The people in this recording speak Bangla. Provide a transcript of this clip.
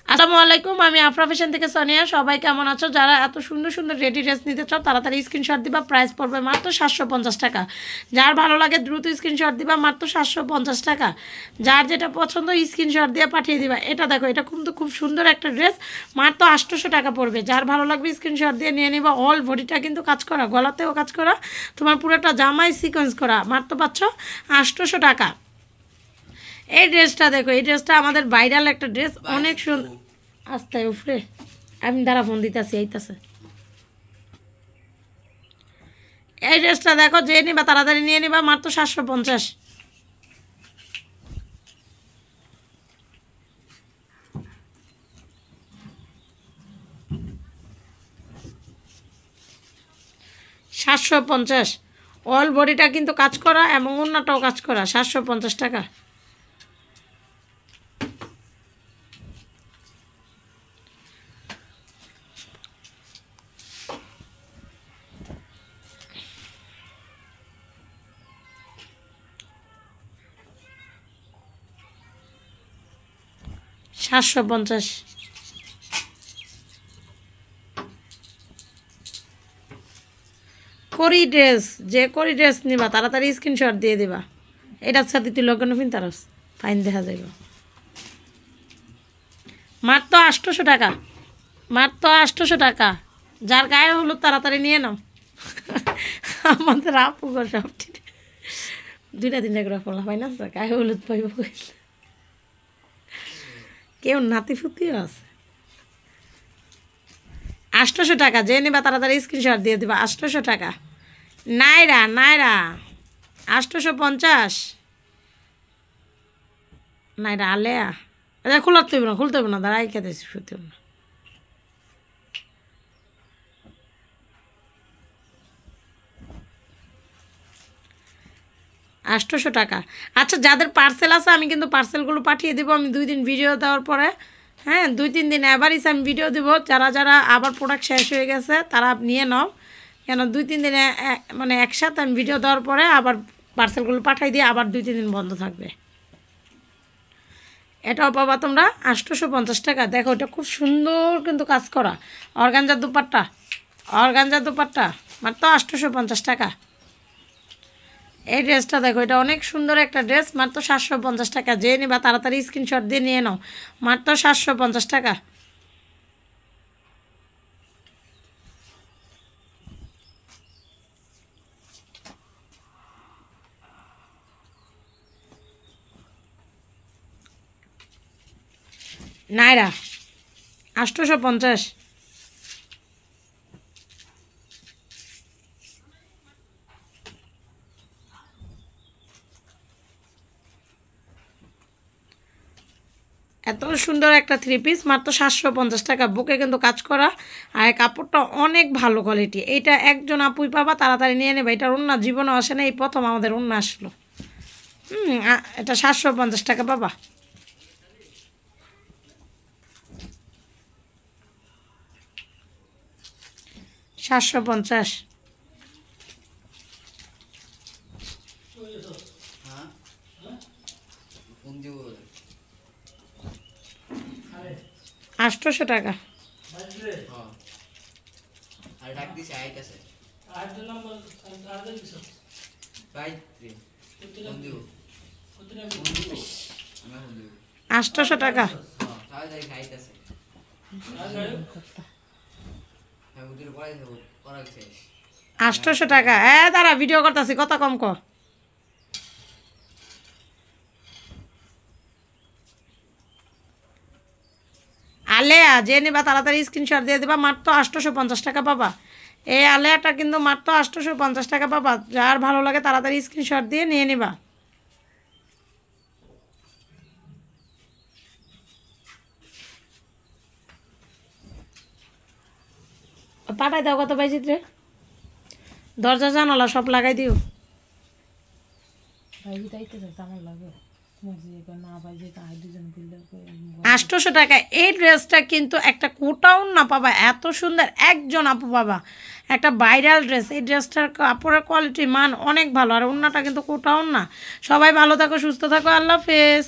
আসসালামু আলাইকুম, আমি আফরা ফ্যাশন থেকে সোনিয়া। সবাই কেমন আছো? যারা এত সুন্দর সুন্দর রেডি ড্রেস নিতে চাও তাড়াতাড়ি স্ক্রিনশট দিবা। প্রাইস পড়বে মাত্র 750 টাকা। যার ভালো লাগে দ্রুত স্ক্রিনশট দিবা, মাত্র 750 টাকা। যার যেটা পছন্দ স্ক্রিনশট দিয়ে পাঠিয়ে দিবা। এটা দেখো, এটা কিন্তু খুব সুন্দর একটা ড্রেস, মাত্র 800 টাকা পড়বে। যার ভালো লাগবে স্ক্রিনশট দিয়ে নিয়ে নিবা। অল বডিটা কিন্তু কাজ করা, গলাতেও কাজ করা, তোমার পুরোটা জামাই সিকোয়েন্স করা, মাত্র পাচ্ছ 800 টাকা। এই ড্রেসটা দেখো, এই ড্রেসটা আমাদের ভাইরাল একটা ড্রেস, অনেক সুন্দর। আস্তে উফরে, আমি দ্বারা ফোন দিতেছি, এইতাছে। এই ড্রেসটা দেখো, যে নিবা তাড়াতাড়ি নিয়ে নিবা, মাত্র 750। $750 অল বডিটা কিন্তু কাজ করা এবং অন্যটাও কাজ করা, 750 টাকা। 750। করি ড্রেস, যে করি ড্রেস নিবা তাড়াতাড়ি স্ক্রিনশট দিয়ে দিবা। এটার সাথে তুই লগ্ন ফিনতারস, ফাইন দেখা যাইব। মাত্র 800 টাকা, মাত্র 800 টাকা। যার গায়ে হলুদ তাড়াতাড়ি নিয়ে নাও। আমাদের আপু গো সব ঠিক, 2-3 করে ফলা পাই না, গায়ে হলুদ পাইব। কেউ নাতি ফুতিও আছে। 800 টাকা, যে নিবা তাড়াতাড়ি স্ক্রিনশট দিয়ে দিবা। 800 টাকা। নাইরা নাইরা 850। নাইরা আলেয়া, আচ্ছা খোলাতে হবে না, খুলতে হবে না, দাঁড়াই খেতে শুতে হবে না। 800 টাকা। আচ্ছা, যাদের পার্সেল আছে আমি কিন্তু পার্সেলগুলো পাঠিয়ে দেবো। আমি 2 দিন ভিডিও দেওয়ার পরে, হ্যাঁ 2-3 দিন অ্যাভারেজ আমি ভিডিও দেবো। যারা যারা আবার প্রোডাক্ট শেষ হয়ে গেছে তারা নিয়ে নাও, কেন 2-3 দিনে মানে একসাথে আমি ভিডিও দেওয়ার পরে আবার পার্সেলগুলো পাঠিয়ে দিয়ে আবার 2-3 দিন বন্ধ থাকবে। এটাও পাবা তোমরা 850 টাকা। দেখো, এটা খুব সুন্দর কিন্তু কাজ করা, অর্গানজার দুপাট্টা, অর্গানজার দুপাট্টা, মাত্র 850 টাকা। এই ড্রেসটা দেখো, এটা অনেক সুন্দর একটা ড্রেস, মাত্র 750 টাকা। যে নিবা তাড়াতাড়ি স্ক্রিনশট দিয়ে নিয়ে নাও, মাত্র 750 টাকা। নাইরা 850। এত সুন্দর একটা 3 পিস, মাত্র 750 টাকা। বুকে কিন্তু কাজ করা, আর কাপড়টা অনেক ভালো কোয়ালিটি। এইটা একজন আপুই পাবা, তাড়াতাড়ি নিয়ে নেবে। এটার ওন্না জীবনে আসে না, এই প্রথম আমাদের ওন্না আসলো। এটা 750 টাকা পাবা। $750। $800 টাকা। $800 টাকা। 800 টাকা। দাঁড়া, ভিডিও করতেছি, কত কম ক। আলেয়া, যে নিবা তাড়াতাড়ি স্ক্রিনশট দিয়ে দেবা, মাত্র 850 টাকা পাবা। এই আলেয়াটা কিন্তু মাত্র 850 টাকা পাবা। যার ভালো লাগে তাড়াতাড়ি স্ক্রিনশট দিয়ে নিয়ে নিবা। পাঠাই দাও কত পাইছিত রে, দরজা জানালা সব লাগাই দিও। 800 টাকা। এই ড্রেসটা কিন্তু একটা কোটাও না পাবা, এত সুন্দর একজন আপু পাবা, একটা ভাইরাল ড্রেস। এই ড্রেসটার কাপড়ের কোয়ালিটি মান অনেক ভালো, আর অন্যটা কিন্তু কোটাও না। সবাই ভালো থাকো, সুস্থ থাকো, আল্লাহ হাফেজ।